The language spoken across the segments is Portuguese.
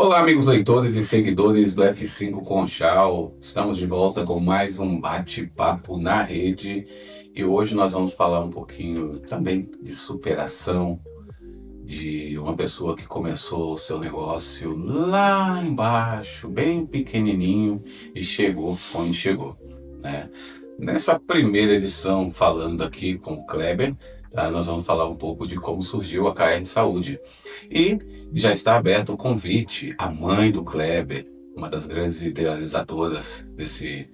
Olá, amigos leitores e seguidores do F5 Conchal. Estamos de volta com mais um bate-papo na rede e hoje nós vamos falar um pouquinho também de superação de uma pessoa que começou o seu negócio lá embaixo, bem pequenininho e chegou onde chegou, né? Nessa primeira edição, falando aqui com o Kleber, tá? Nós vamos falar um pouco de como surgiu a KR Saúde. E já está aberto o convite à mãe do Kleber, uma das grandes idealizadoras desse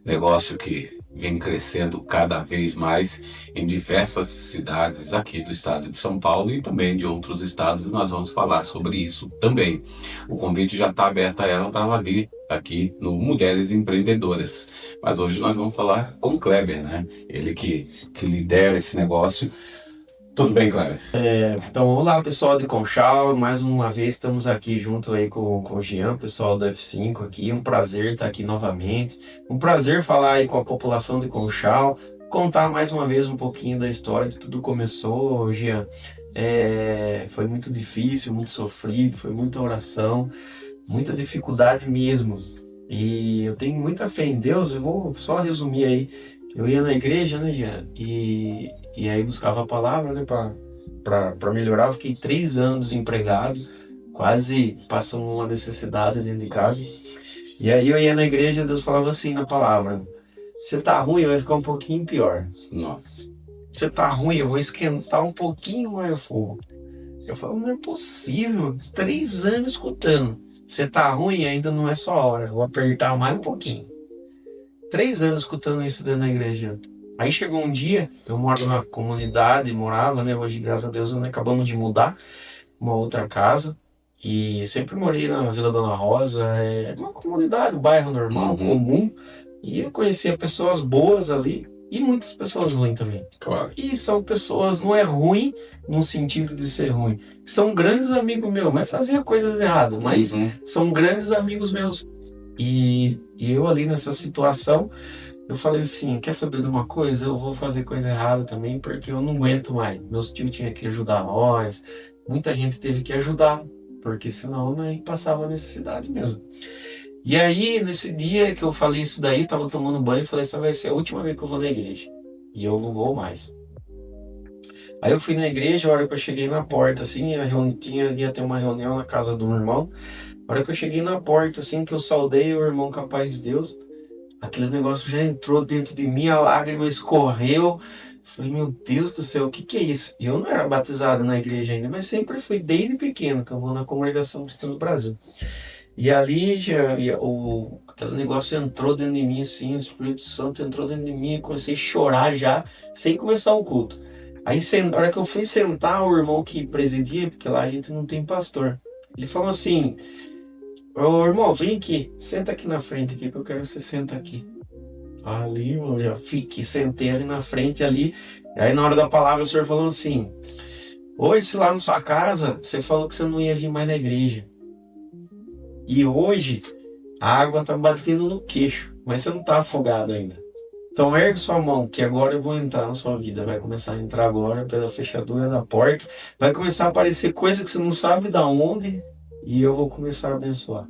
negócio que vem crescendo cada vez mais em diversas cidades aqui do estado de São Paulo e também de outros estados, e nós vamos falar sobre isso também. O convite já está aberto a ela para ela vir aqui no Mulheres Empreendedoras. Mas hoje nós vamos falar com o Kleber, né? Ele que lidera esse negócio. Tudo bem, Kleber? Então, olá pessoal de Conchal, mais uma vez estamos aqui junto aí com o Jean, pessoal do F5 aqui, um prazer estar aqui novamente, um prazer falar aí com a população de Conchal, contar mais uma vez um pouquinho da história de tudo começou, Jean. Foi muito difícil, muito sofrido, foi muita oração, muita dificuldade mesmo, e eu tenho muita fé em Deus. Eu vou só resumir aí. Eu ia na igreja, né, Jean? E aí buscava a palavra, né, para melhorar. Eu fiquei 3 anos desempregado, quase passando uma necessidade dentro de casa. E aí eu ia na igreja e Deus falava assim na palavra: você tá ruim, vai ficar um pouquinho pior. Nossa. Você tá ruim, eu vou esquentar um pouquinho mais o fogo. Eu falo, não é possível. 3 anos escutando. Você tá ruim, ainda não é só a hora. Eu vou apertar mais um pouquinho. 3 anos escutando isso dentro da igreja. Aí chegou um dia, eu moro na comunidade, morava, né? Hoje, graças a Deus, nós acabamos de mudar uma outra casa. E sempre morei na Vila Dona Rosa, é uma comunidade, um bairro normal, comum. E eu conhecia pessoas boas ali e muitas pessoas ruins também. Claro. E são pessoas, não é ruim no sentido de ser ruim. São grandes amigos meus, mas faziam coisas erradas, mas são grandes amigos meus. E eu ali nessa situação, eu falei assim, quer saber de uma coisa? Eu vou fazer coisa errada também, porque eu não aguento mais. Meus tios tinham que ajudar nós, muita gente teve que ajudar, porque senão eu nem passava necessidade mesmo. E aí, nesse dia que eu falei isso daí, tava tomando banho e falei, essa vai ser a última vez que eu vou na igreja. E eu não vou mais. Aí eu fui na igreja, a hora que eu cheguei na porta, assim, ia ter uma reunião na casa do meu irmão. A hora que eu cheguei na porta, assim, que eu saudei o irmão com a paz de Deus, aquele negócio já entrou dentro de mim, a lágrima escorreu. Falei, meu Deus do céu, o que que é isso? E eu não era batizado na igreja ainda, mas sempre fui desde pequeno, que eu vou na Congregação Cristã do Brasil. E ali aquele negócio entrou dentro de mim, assim, o Espírito Santo entrou dentro de mim, e comecei a chorar já, sem começar o culto. Aí, na hora que eu fui sentar, o irmão que presidia, porque lá a gente não tem pastor, ele falou assim, ô irmão, vem aqui, senta aqui na frente aqui, que eu quero que você senta aqui. Ali, eu já fiquei, sentei ali na frente ali, aí na hora da palavra o senhor falou assim, hoje se lá na sua casa, você falou que você não ia vir mais na igreja. E hoje, a água tá batendo no queixo, mas você não tá afogado ainda. Então ergue sua mão, que agora eu vou entrar na sua vida. Vai começar a entrar agora pela fechadura da porta. Vai começar a aparecer coisa que você não sabe da onde. E eu vou começar a abençoar.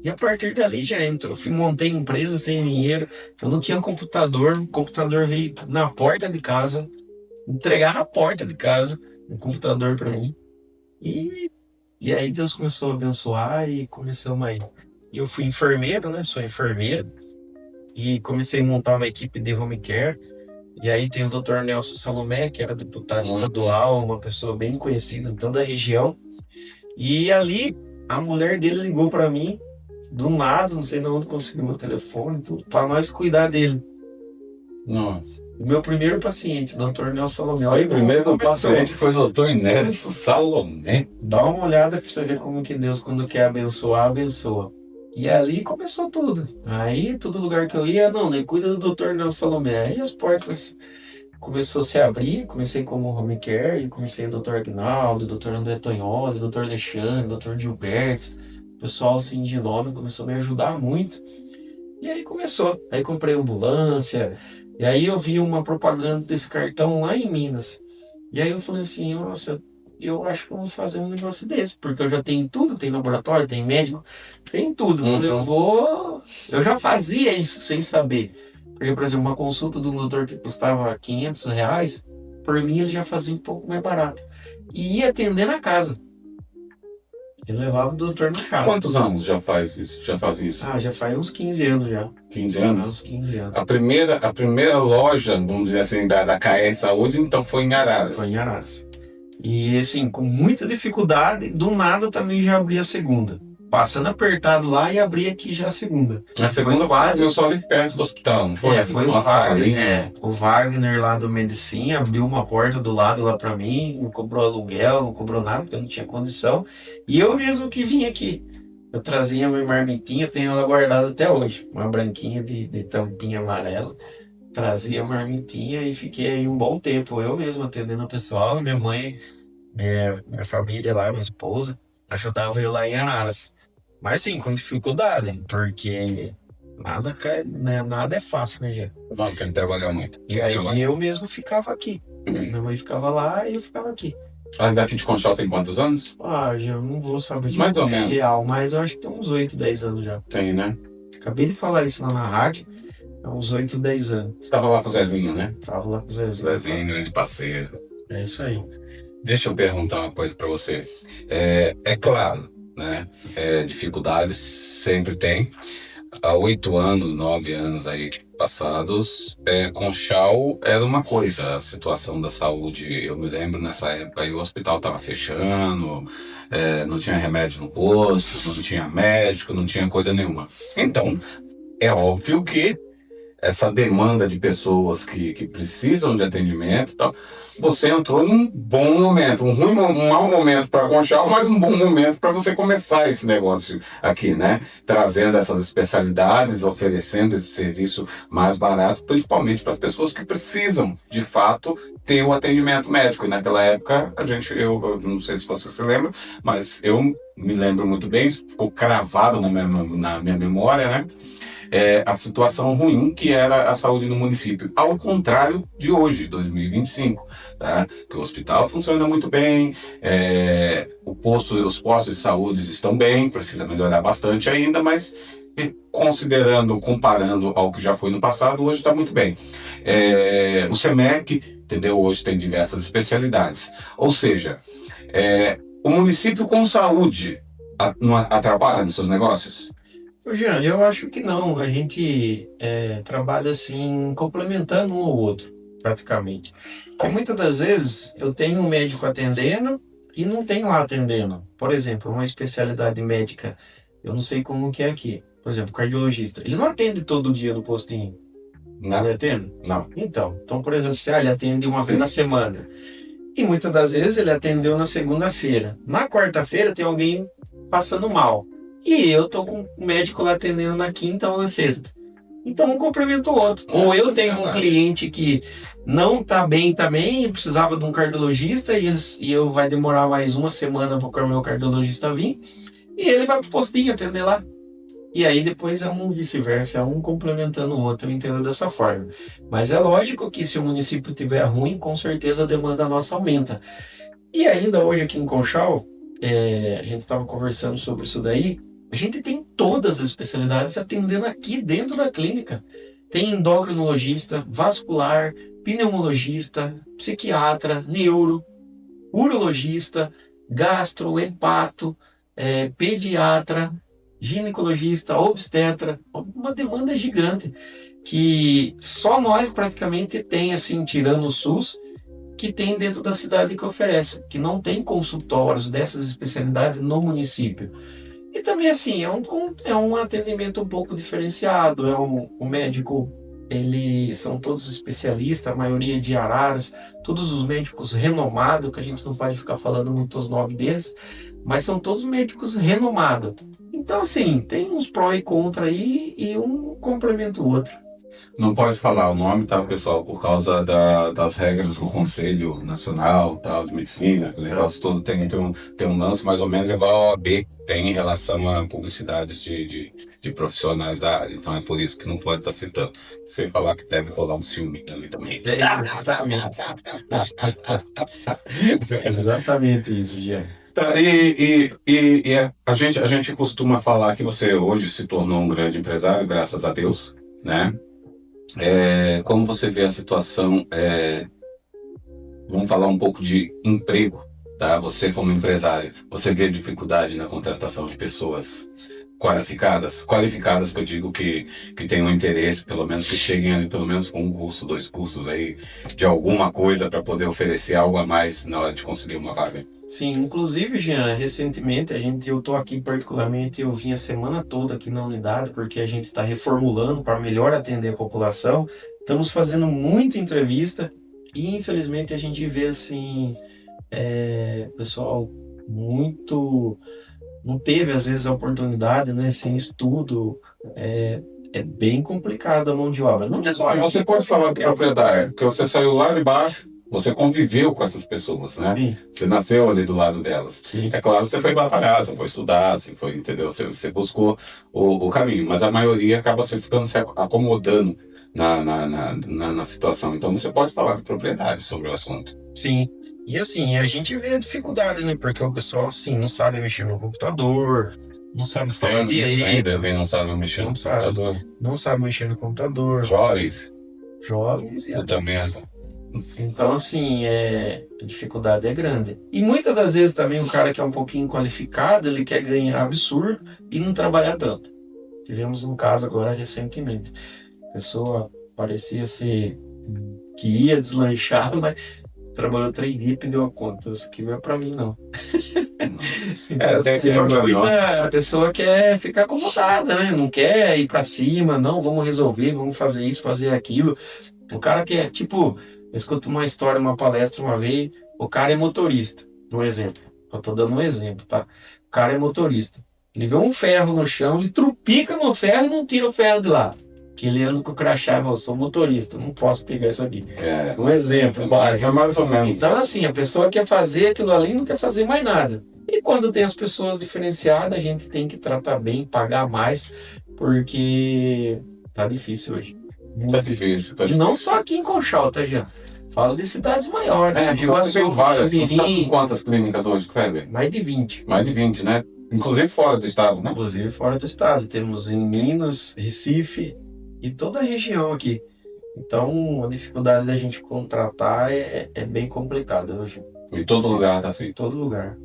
E a partir dali já entrou. Eu montei empresa sem dinheiro. Eu não tinha computador. O computador veio na porta de casa. Entregar na porta de casa um computador para mim. E aí Deus começou a abençoar e começamos aí. Eu fui enfermeiro, né? Sou enfermeiro. E comecei a montar uma equipe de home care. E aí tem o Dr. Nelson Salomé, que era deputado estadual, uma pessoa bem conhecida em toda a região. E ali a mulher dele ligou para mim, do nada, não sei de onde conseguiu meu telefone, tudo, para nós cuidar dele. Nossa. O meu primeiro paciente, Dr. Nelson Salomé. O primeiro paciente foi o Dr. Nelson Salomé. Dá uma olhada para você ver como que Deus, quando quer abençoar, abençoa. E ali começou tudo. Aí, todo lugar que eu ia, não, né? Cuida do Dr. Nelson Salomé. Aí as portas começou a se abrir. Comecei como home care, e comecei o Dr. Agnaldo, Dr. André Tonholi, Dr. Alexandre, Dr. Gilberto. O pessoal, assim, de nome, começou a me ajudar muito. E aí começou. Aí comprei ambulância. E aí eu vi uma propaganda desse cartão lá em Minas. E aí eu falei assim, nossa, eu acho que eu vou fazer um negócio desse, porque eu já tenho tudo, tem laboratório, tem médico, tem tudo. Eu já fazia isso sem saber. Porque, por exemplo, uma consulta de um doutor que custava R$ 500, por mim ele já fazia um pouco mais barato. E ia atender na casa. Ele levava o doutor na casa. Quantos anos já faz isso? Já faz isso? Já faz uns 15 anos já. 15 anos? Uns 15 anos. A primeira loja, vamos dizer assim, da KS Saúde, então foi em Araras. Foi em Araras. E assim, com muita dificuldade, do nada também já abri a segunda. Passando apertado lá e abri aqui já a segunda. A segunda quase eu só ali perto do hospital, não foi? Foi o Wagner, o Wagner lá do Medicina abriu uma porta do lado lá pra mim, não cobrou aluguel, não cobrou nada, porque eu não tinha condição. E eu mesmo que vim aqui. Eu trazia minha marmitinha, tenho ela guardada até hoje. Uma branquinha de tampinha amarela. Trazia a marmitinha e fiquei aí um bom tempo. Eu mesmo atendendo o pessoal, minha mãe, minha família lá, minha esposa, ajudava eu lá em Araras. Mas sim, com dificuldade, porque nada é fácil, né, gente? Não, tem que trabalhar muito. E aí eu mesmo ficava aqui. Minha mãe ficava lá e eu ficava aqui. Daqui de Conchal tem quantos anos? Já não vou saber mais ou menos real, mas eu acho que tem uns 8, 10 anos já. Tem, né? Acabei de falar isso lá na rádio, há uns 8, 10 anos. Você tava lá com o Zezinho, né? Tava lá com o Zezinho. Zezinho, grande parceiro. É isso aí. Deixa eu perguntar uma coisa pra você. É claro, né? Dificuldades sempre tem. Há 8 anos, 9 anos aí passados, Conchal era uma coisa, a situação da saúde. Eu me lembro nessa época aí o hospital estava fechando, não tinha remédio no posto, não tinha médico, não tinha coisa nenhuma. Então, é óbvio que essa demanda de pessoas que precisam de atendimento e tal, você entrou num bom momento, um mau momento para Conchal, mas um bom momento para você começar esse negócio aqui, né? Trazendo essas especialidades, oferecendo esse serviço mais barato, principalmente para as pessoas que precisam, de fato, ter o atendimento médico. E naquela época, eu não sei se você se lembra, mas eu me lembro muito bem, ficou cravado na minha memória, né? A situação ruim que era a saúde no município, ao contrário de hoje, 2025, tá? Que o hospital funciona muito bem, os postos de saúde estão bem, precisa melhorar bastante ainda, mas comparando ao que já foi no passado, hoje está muito bem. O SEMEC, entendeu? Hoje tem diversas especialidades, ou seja, o município com saúde não atrapalha nos seus negócios? Jean, eu acho que não. A gente trabalha assim, complementando um ao outro, praticamente. Porque muitas das vezes eu tenho um médico atendendo e não tenho lá atendendo. Por exemplo, uma especialidade médica, eu não sei como que é aqui. Por exemplo, cardiologista. Ele não atende todo dia no postinho. Não. Ele atende? Não. Então, por exemplo, ele atende uma vez na semana. E muitas das vezes ele atendeu na segunda-feira. Na quarta-feira tem alguém passando mal. E eu tô com o médico lá atendendo na quinta ou na sexta. Então um complementa o outro. Ou eu tenho um cliente que não tá bem também e precisava de um cardiologista e eu vai demorar mais uma semana para o meu cardiologista vir. E ele vai pro postinho atender lá. E aí depois é um vice-versa, é um complementando o outro, eu entendo dessa forma. Mas é lógico que se o município tiver ruim, com certeza a demanda nossa aumenta. E ainda hoje aqui em Conchal, a gente estava conversando sobre isso daí, a gente tem todas as especialidades atendendo aqui dentro da clínica. Tem endocrinologista, vascular, pneumologista, psiquiatra, neuro, urologista, gastro, hepato, pediatra, ginecologista, obstetra, uma demanda gigante que só nós praticamente tem, assim, tirando o SUS, que tem dentro da cidade que oferece, que não tem consultórios dessas especialidades no município. E também, assim, é um atendimento um pouco diferenciado, o médico, são todos especialistas, a maioria de Araras, todos os médicos renomados, que a gente não pode ficar falando muito os nomes deles, mas são todos médicos renomados. Então, assim, tem uns pró e contra aí e um complementa o outro. Não pode falar o nome, tá, pessoal? Por causa das regras do Conselho Nacional, tal, de Medicina, o negócio todo tem um lance mais ou menos igual a OAB tem em relação a publicidades de profissionais da área. Então é por isso que não pode estar citando. Sem falar que deve rolar um ciúme ali também. Exatamente. Exatamente isso, Jean. Tá, a gente costuma falar que você hoje se tornou um grande empresário, graças a Deus, né? Como você vê a situação, vamos falar um pouco de emprego, tá? Você como empresário, você vê dificuldade na contratação de pessoas qualificadas que eu digo que tenham interesse, pelo menos que cheguem ali, pelo menos com um curso, 2 cursos aí, de alguma coisa para poder oferecer algo a mais na hora de conseguir uma vaga. Sim, inclusive, Jean, recentemente eu tô aqui particularmente, eu vim a semana toda aqui na unidade, porque a gente está reformulando para melhor atender a população. Estamos fazendo muita entrevista e infelizmente a gente vê assim, pessoal muito não teve às vezes a oportunidade, né, sem estudo, é bem complicado a mão de obra. Não só Você pode falar com propriedade, porque você saiu lá de baixo, você conviveu com essas pessoas, né? Sim. Você nasceu ali do lado delas. Sim. É claro, você foi batalhar, você foi estudar, você foi, entendeu? Você buscou o caminho, mas a maioria acaba ficando se acomodando na situação. Então você pode falar com propriedade sobre o assunto. Sim. E assim, a gente vê a dificuldade, né? Porque o pessoal, assim, não sabe mexer no computador, não sabe falar direito. Também não sabe mexer no computador. Não sabe mexer no computador. Jovens. Eu também. Então, assim, a dificuldade é grande. E muitas das vezes também o cara que é um pouquinho qualificado, ele quer ganhar absurdo e não trabalhar tanto. Tivemos um caso agora recentemente. A pessoa parecia ser que ia deslanchar, mas trabalhou 3 dias e pediu a conta. Isso aqui não é pra mim, não. Tem esse a pessoa quer ficar acomodada, né? Não quer ir pra cima, não, vamos resolver, vamos fazer isso, fazer aquilo. O cara quer, tipo, eu escuto uma história, uma palestra uma vez, o cara é motorista, um exemplo. Eu tô dando um exemplo, tá? O cara é motorista. Ele vê um ferro no chão, ele trupica no ferro e não tira o ferro de lá. Que ele anda com o crachá, eu sou motorista, não posso pegar isso aqui. Um exemplo básico. É mais ou menos. Então, assim, a pessoa quer fazer aquilo ali e não quer fazer mais nada. E quando tem as pessoas diferenciadas, a gente tem que tratar bem, pagar mais, porque tá difícil hoje. Tá difícil. E não só aqui em Conchal, tá, Jean? Falo de cidades maiores. Você tem várias. Você está com quantas clínicas hoje, Kleber? Mais de 20. Mais de 20, né? Inclusive fora do estado, né? Inclusive fora do estado. Temos em Minas, Recife e toda a região aqui. Então, a dificuldade da gente contratar é bem complicada hoje. Em todo lugar, tá assim? Em todo lugar.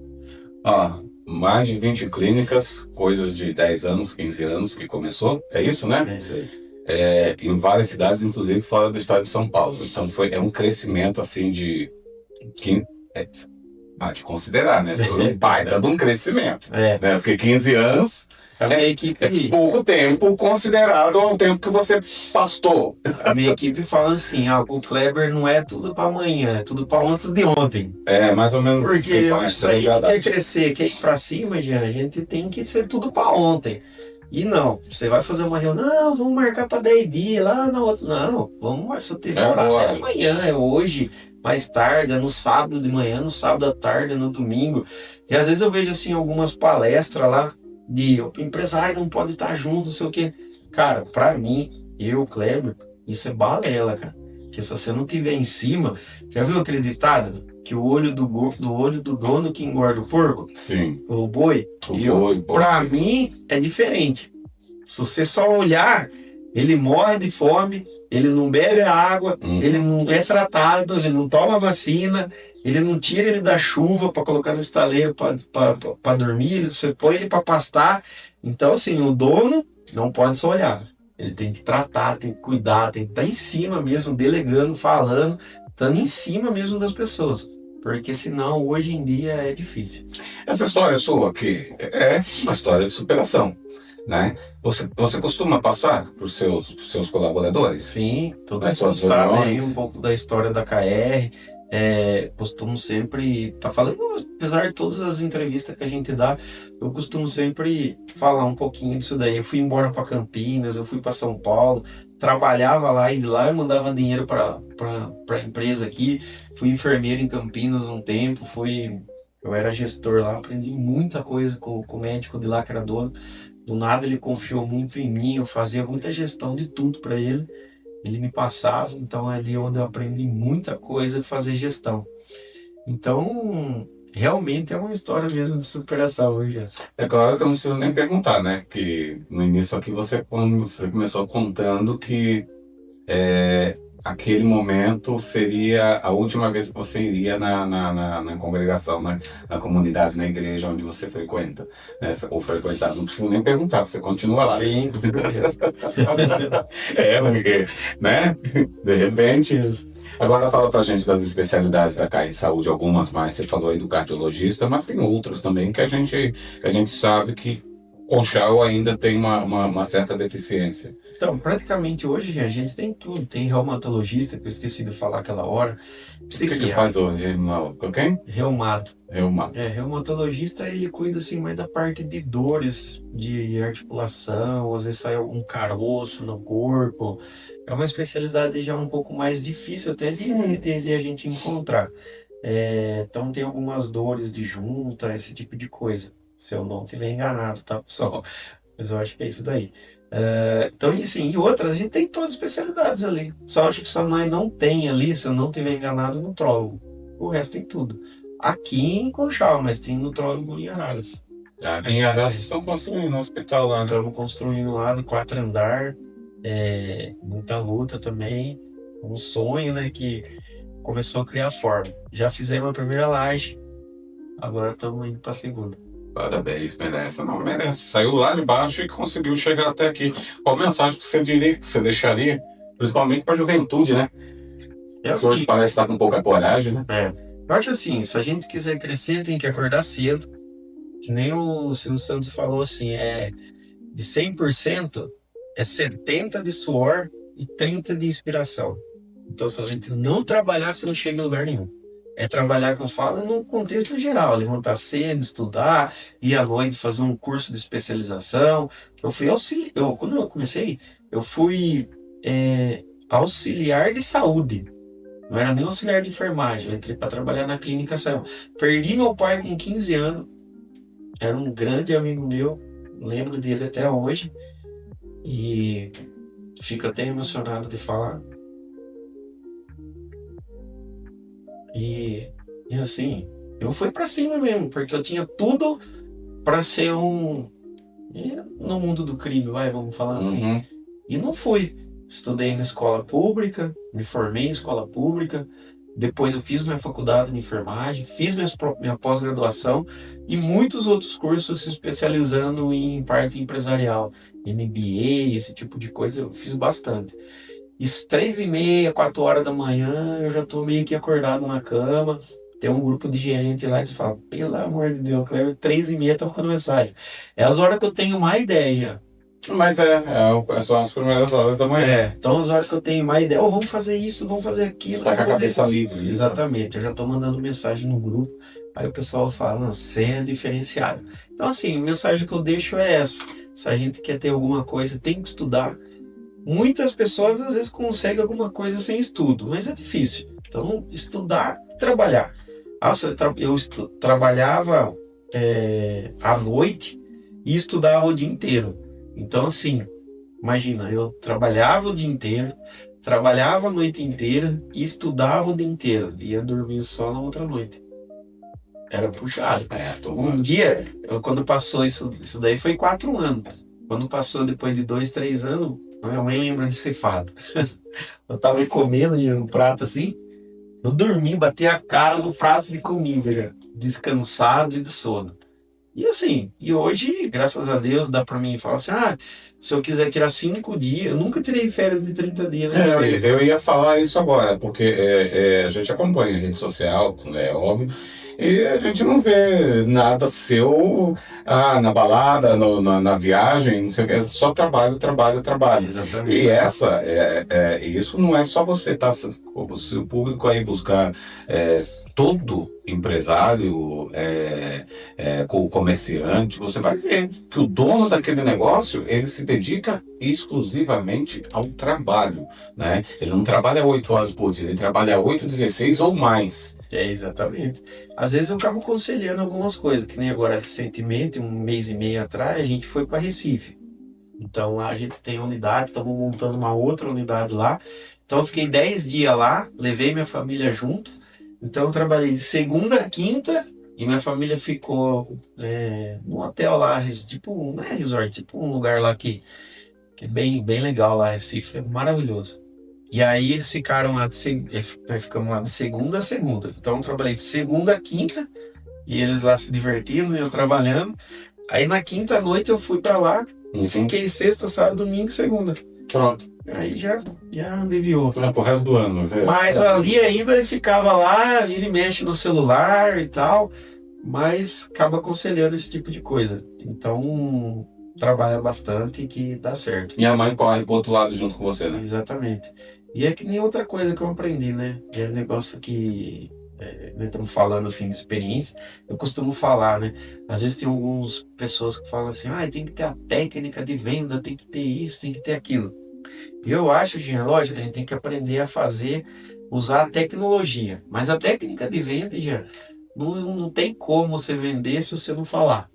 Mais de 20 clínicas, coisas de 10 anos, 15 anos que começou. É isso, né? É isso aí. Em várias cidades, inclusive fora do estado de São Paulo. Então, é um crescimento, assim, de considerar, né? Foi um baita de um crescimento. Né? Porque 15 anos é pouco tempo considerado ao tempo que você pastou. A minha equipe fala assim, o Kleber não é tudo para amanhã, é tudo para antes de ontem. Mais ou menos. Porque isso aí quer crescer, quer ir para cima, Jean, a gente tem que ser tudo para ontem. E não, você vai fazer uma reunião, não, vamos marcar para 10 dias, lá na outra. Não, vamos, se eu tiver horário, é amanhã, é hoje, mais tarde, é no sábado de manhã, no sábado à tarde, é no domingo. E às vezes eu vejo assim algumas palestras lá de o empresário não pode estar junto, não sei o quê. Cara, pra mim, Kleber, isso é balela, cara. Porque se você não tiver em cima, já viu aquele ditado? Que o olho do dono que engorda o porco? Sim. O boi? Pra mim, é diferente. Se você só olhar, ele morre de fome, ele não bebe a água, ele não é tratado, ele não toma vacina, ele não tira ele da chuva para colocar no estaleiro para dormir, você põe ele para pastar. Então, assim, o dono não pode só olhar. Ele tem que tratar, tem que cuidar, tem que estar em cima mesmo, delegando, falando, estando em cima mesmo das pessoas. Porque senão, hoje em dia, é difícil. Essa história sua aqui é uma história de superação, né? Você costuma passar para os seus colaboradores? Sim, todo mundo sabe aí um pouco da história da KR. costumo sempre estar falando, apesar de todas as entrevistas que a gente dá, eu costumo sempre falar um pouquinho disso daí. Eu fui embora para Campinas, eu fui para São Paulo, trabalhava lá e de lá eu mandava dinheiro para a empresa aqui. Fui enfermeiro em Campinas um tempo, eu era gestor lá, aprendi muita coisa com o médico de lá que era dono. Do nada ele confiou muito em mim, eu fazia muita gestão de tudo para ele. Ele me passava, então é ali onde eu aprendi muita coisa de fazer gestão. Então, realmente é uma história mesmo de superação, já. É claro que eu não preciso nem perguntar, né? Que no início aqui quando você começou contando que aquele momento seria a última vez que você iria na congregação, né? Na comunidade, na igreja onde você frequenta, né? Ou frequentar. Não preciso nem perguntar, você continua lá. Sim, com certeza. Porque, né? De repente. Agora fala pra gente das especialidades da CAI Saúde, algumas mais. Você falou aí do cardiologista, mas tem outras também que a gente sabe que Conchal ainda tem uma certa deficiência. Então, praticamente hoje a gente tem tudo. Tem reumatologista, que eu esqueci de falar aquela hora. O que faz o reumato? Quem? Reumato. Reumato. Reumatologista, ele cuida assim mais da parte de dores, de articulação, às vezes sai algum caroço no corpo. É uma especialidade já um pouco mais difícil até de a gente encontrar. Então tem algumas dores de junta, esse tipo de coisa. Se eu não estiver enganado, tá, pessoal? Mas eu acho que é isso daí. Então, e assim, e outras, a gente tem todas as especialidades ali. Só acho que só nós não tem ali, se eu não estiver enganado, nutrólogo. O resto tem tudo. Aqui em Conchal, mas tem nutrólogo em Araras. Em Araras estão construindo um hospital lá. Estamos construindo lá de 4 andar. Muita luta também. Um sonho, né, que começou a criar forma. Já fizemos a primeira laje. Agora estamos indo para a segunda. Parabéns, merece. Não, merece. Saiu lá de baixo e conseguiu chegar até aqui. Qual mensagem que você diria, que você deixaria, principalmente para a juventude, né? Assim, hoje parece estar com pouca coragem, né? Eu acho assim, se a gente quiser crescer, tem que acordar cedo. Que nem o Silvio Santos falou assim, de 100%, 70% de suor e 30% de inspiração. Então, se a gente não trabalhar, você não chega em lugar nenhum. É trabalhar, que eu falo, no contexto geral. Levantar cedo, estudar, ir à noite fazer um curso de especialização. Eu fui quando eu comecei, eu fui auxiliar de saúde. Não era nem auxiliar de enfermagem. Eu entrei para trabalhar na clínica Saião. Perdi meu pai com 15 anos. Era um grande amigo meu. Lembro dele até hoje. E fico até emocionado de falar. E assim, eu fui pra cima mesmo, porque eu tinha tudo pra ser no mundo do crime, vamos falar assim. Uhum. E não fui. Estudei na escola pública, me formei em escola pública, depois eu fiz minha faculdade de enfermagem, fiz minha pós-graduação e muitos outros cursos se especializando em parte empresarial, MBA, esse tipo de coisa, eu fiz bastante. E 3h30, 4 horas da manhã, eu já tô meio que acordado na cama. Tem um grupo de gerente lá e eles falam, pelo amor de Deus, Cleber, 3h30 tá mandando mensagem. É as horas que eu tenho mais ideia. Mas são as primeiras horas da manhã. Então as horas que eu tenho mais ideia, vamos fazer isso, vamos fazer aquilo. Tá com a cabeça livre. Exatamente, eu já tô mandando mensagem no grupo. Aí o pessoal fala, não, você é diferenciado. Então assim, a mensagem que eu deixo é essa. Se a gente quer ter alguma coisa, tem que estudar. Muitas pessoas às vezes conseguem alguma coisa sem estudo, mas é difícil. Então, estudar e trabalhar. Eu trabalhava à noite e estudava o dia inteiro. Então, assim, imagina, eu trabalhava o dia inteiro, trabalhava a noite inteira e estudava o dia inteiro. Ia dormir só na outra noite. Era puxado. Um dia, quando passou isso daí foi 4 anos. Quando passou depois de 2, 3 anos, a minha mãe lembra desse fato. Eu tava comendo um prato assim, eu dormi, bati a cara no prato de comida, já, descansado e de sono. E assim, hoje, graças a Deus, dá pra mim falar assim, se eu quiser tirar 5 dias, eu nunca tirei férias de 30 dias. Né? Eu ia falar isso agora, porque a gente acompanha a rede social, é óbvio, E a gente não vê nada seu na balada, na viagem, não sei o que, só trabalho, trabalho, trabalho. Exatamente. E isso não é só você, tá? Se o público aí buscar todo empresário, comerciante, você vai ver que o dono daquele negócio, ele se dedica exclusivamente ao trabalho, né? Ele não trabalha 8 horas por dia, ele trabalha 8, 16 ou mais. Exatamente. Às vezes eu acabo aconselhando algumas coisas, que nem agora recentemente, 1 mês e meio atrás, a gente foi para Recife. Então lá a gente tem unidade, estamos montando uma outra unidade lá. Então eu fiquei 10 dias lá, levei minha família junto. Então eu trabalhei de segunda a quinta e minha família ficou num hotel lá, tipo, não é resort, tipo um lugar lá que é bem, bem legal lá, Recife, é maravilhoso. E aí eles ficaram lá, ficamos lá de segunda a segunda. Então eu trabalhei de segunda a quinta e eles lá se divertindo e eu trabalhando. Aí na quinta noite eu fui pra lá e fiquei sexta, sábado, domingo e segunda. Pronto. Aí já aliviou. Pro resto do ano. Mas ali ainda ele ficava lá, ele mexe no celular e tal, mas acaba aconselhando esse tipo de coisa. Então, trabalha bastante que dá certo. E a mãe corre pro outro lado junto com você, né? Exatamente. E é que nem outra coisa que eu aprendi, né? É um negócio que nós estamos falando assim de experiência. Eu costumo falar, né? Às vezes tem algumas pessoas que falam assim, tem que ter a técnica de venda, tem que ter isso, tem que ter aquilo. E eu acho, Jean, lógico, a gente tem que aprender a usar a tecnologia. Mas a técnica de venda, Jean, não tem como você vender se você não falar.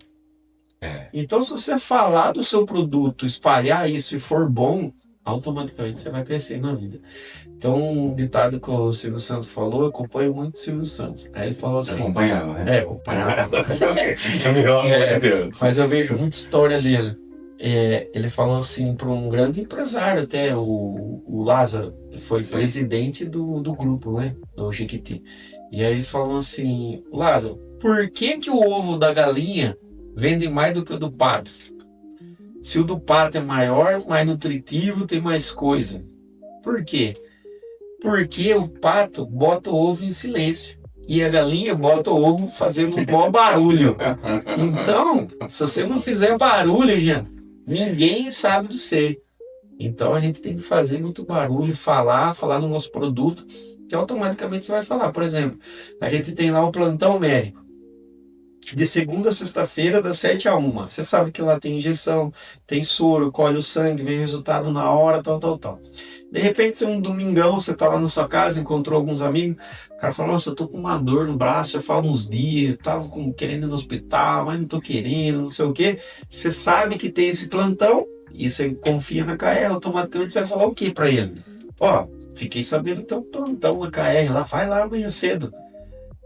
Então, se você falar do seu produto, espalhar isso e for bom, automaticamente você vai crescer na vida. Então, um ditado que o Silvio Santos falou, eu acompanho muito o Silvio Santos. Aí ele falou assim... Acompanhando, né? Acompanhando. Deus. Mas eu vejo muita história dele. Ele falou assim para um grande empresário até, o Lázaro, foi presidente do grupo, né? Do Jequiti. E aí ele falou assim, Lázaro, por que o ovo da galinha vende mais do que o do pato? Se o do pato é maior, mais nutritivo, tem mais coisa. Por quê? Porque o pato bota o ovo em silêncio. E a galinha bota o ovo fazendo um bom barulho. Então, se você não fizer barulho, gente, ninguém sabe de você. Então a gente tem que fazer muito barulho, falar no nosso produto, que automaticamente você vai falar. Por exemplo, a gente tem lá o plantão médico. De segunda a sexta-feira, das 7 a 1. Você sabe que lá tem injeção, tem soro, colhe o sangue, vem o resultado na hora, tal. De repente, um domingão, você tá lá na sua casa, encontrou alguns amigos, o cara falou, nossa, eu tô com uma dor no braço, já faz uns dias, tava querendo ir no hospital, mas não tô querendo, não sei o quê. Você sabe que tem esse plantão, e você confia na KR, automaticamente você vai falar o quê pra ele? Fiquei sabendo que tem um plantão na KR, lá, vai lá amanhã cedo.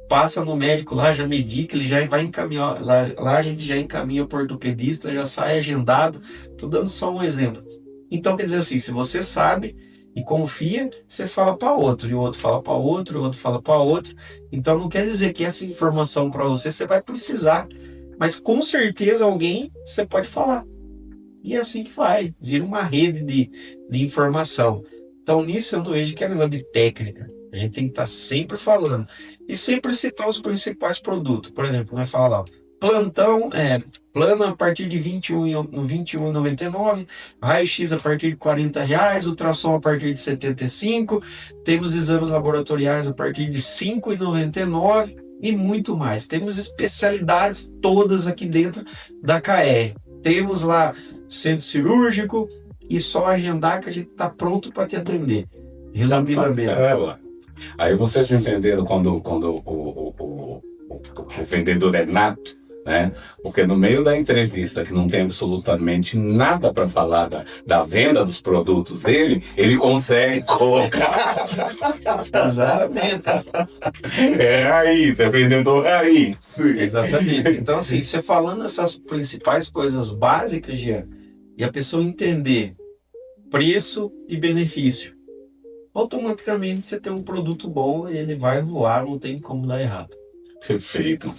Passa no médico lá, já medica, ele já vai encaminhar, lá a gente já encaminha para o ortopedista, já sai agendado, tô dando só um exemplo. Então quer dizer assim, se você sabe e confia, você fala para outro, e o outro fala para outro, e o outro fala para outro. Então não quer dizer que essa informação para você vai precisar, mas com certeza alguém você pode falar. E é assim que vai, vira uma rede de informação. Então nisso eu não vejo que é negócio de técnica. A gente tem que estar sempre falando. E sempre citar os principais produtos. Por exemplo, vai falar lá, plano a partir de R$21,99, raio-x a partir de R$40, ultrassom a partir de R$75, temos exames laboratoriais a partir de R$5,99 e muito mais. Temos especialidades todas aqui dentro da KR. Temos lá centro cirúrgico e só agendar que a gente está pronto para te atender. Resumidamente. Aí vocês entenderam quando o vendedor é nato, né? Porque no meio da entrevista, que não tem absolutamente nada para falar da venda dos produtos dele, ele consegue colocar. Exatamente. Raiz, é vendedor raiz. Exatamente. Então, assim, você falando essas principais coisas básicas, Jean, e a pessoa entender preço e benefício, automaticamente você tem um produto bom e ele vai voar, não tem como dar errado. Perfeito.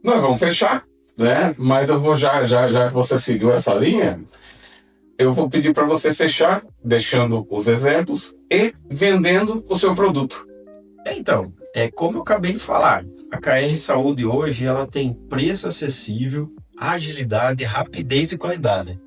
Nós vamos fechar, né? Mas eu vou já que você seguiu essa linha, eu vou pedir para você fechar, deixando os exemplos e vendendo o seu produto. Então, Como eu acabei de falar, a KR Saúde hoje ela tem preço acessível, agilidade, rapidez e qualidade.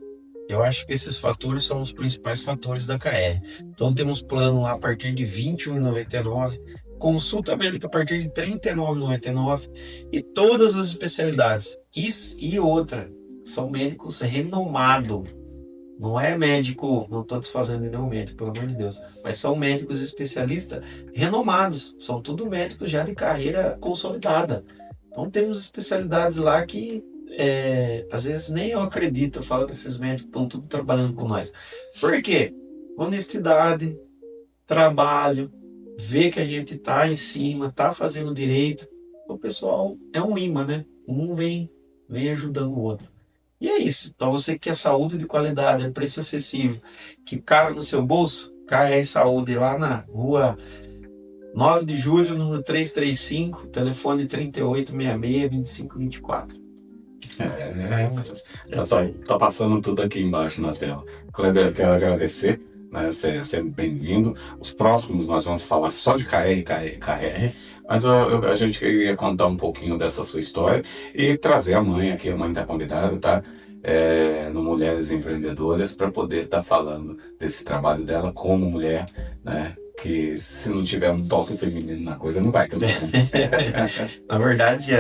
Eu acho que esses fatores são os principais fatores da KR. Então temos plano lá a partir de R$ 21,99, consulta médica a partir de R$ 39,99 e todas as especialidades. E outra, são médicos renomados. Não é médico, não estou desfazendo nenhum médico, pelo amor de Deus, mas são médicos especialistas renomados. São tudo médicos já de carreira consolidada. Então temos especialidades lá que às vezes nem eu acredito, eu falo que esses médicos estão tudo trabalhando com nós. Por quê? Honestidade, trabalho, ver que a gente tá em cima, tá fazendo direito. O pessoal é um imã, né? Um vem ajudando o outro. E é isso. Então você que quer saúde de qualidade, preço acessível, que cabe no seu bolso, KR Saúde lá na rua 9 de julho, número 335, telefone 3866-2524. Tá passando tudo aqui embaixo na tela. Kleber, eu quero agradecer, né? Você é sempre bem-vindo. Os próximos nós vamos falar só de KR, mas a gente queria contar um pouquinho dessa sua história e trazer a mãe aqui, a mãe está convidada, tá? No Mulheres Empreendedoras, para poder estar falando desse trabalho dela como mulher, né? Que se não tiver um toque feminino na coisa, não vai ter. Na verdade,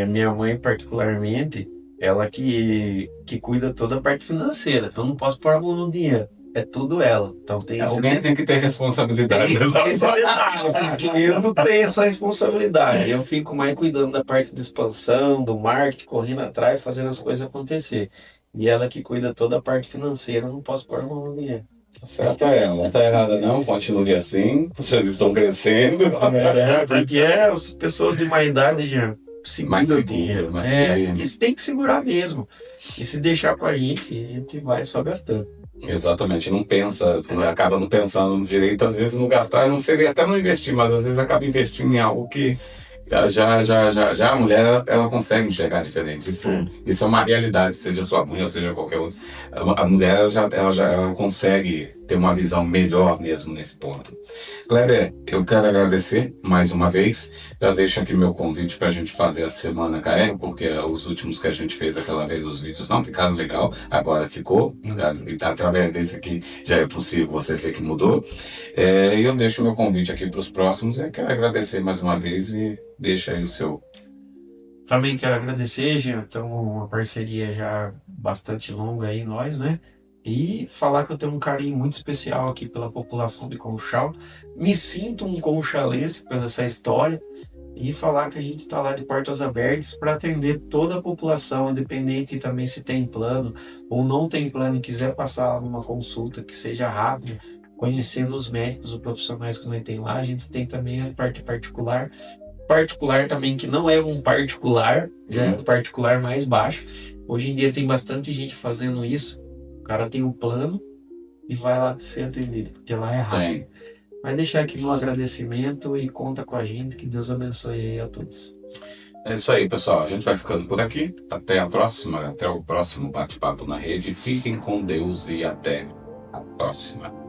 minha mãe particularmente, ela que cuida toda a parte financeira. Eu não posso pôr a mão no dinheiro. É tudo ela. Então alguém tem que ter responsabilidade. Esse detalhe, porque eu não tenho essa responsabilidade. Eu fico mais cuidando da parte de expansão, do marketing, correndo atrás, fazendo as coisas acontecer. E ela que cuida toda a parte financeira, eu não posso pôr a mão no dinheiro. Certo é, não está errada não, continue assim, vocês estão crescendo. Porque as pessoas de má idade já seguram o dinheiro. Isso tem que segurar mesmo. E se deixar com a gente vai só gastando. Exatamente, não pensa, acaba não pensando direito, às vezes não gastar, não seria até não investir, mas às vezes acaba investindo em algo que já a mulher ela consegue enxergar diferente. Isso é uma realidade, seja sua mãe ou seja qualquer outra. A mulher ela consegue ter uma visão melhor mesmo nesse ponto. Kleber, eu quero agradecer mais uma vez. Já deixo aqui meu convite para a gente fazer a semana KR, porque os últimos que a gente fez aquela vez, os vídeos não ficaram legal, agora ficou. E através desse aqui já é possível você ver que mudou. E eu deixo meu convite aqui para os próximos. Eu quero agradecer mais uma vez e deixa aí o seu. Também quero agradecer, Jean. Estamos uma parceria já bastante longa aí, nós, né? E falar que eu tenho um carinho muito especial aqui pela população de Conchal. Me sinto um conchalense pela essa história. E falar que a gente está lá de portas abertas para atender toda a população, independente também se tem plano ou não tem plano e quiser passar numa consulta que seja rápida, conhecendo os médicos, os profissionais que nós tem lá. A gente tem também a parte particular também, que não é um particular, já é um particular mais baixo. Hoje em dia tem bastante gente fazendo isso. O cara tem um plano e vai lá ser atendido, porque lá é rápido. Vai deixar aqui meu agradecimento e conta com a gente, que Deus abençoe aí a todos. É isso aí, pessoal. A gente vai ficando por aqui. Até a próxima, até o próximo bate-papo na rede. Fiquem com Deus e até a próxima.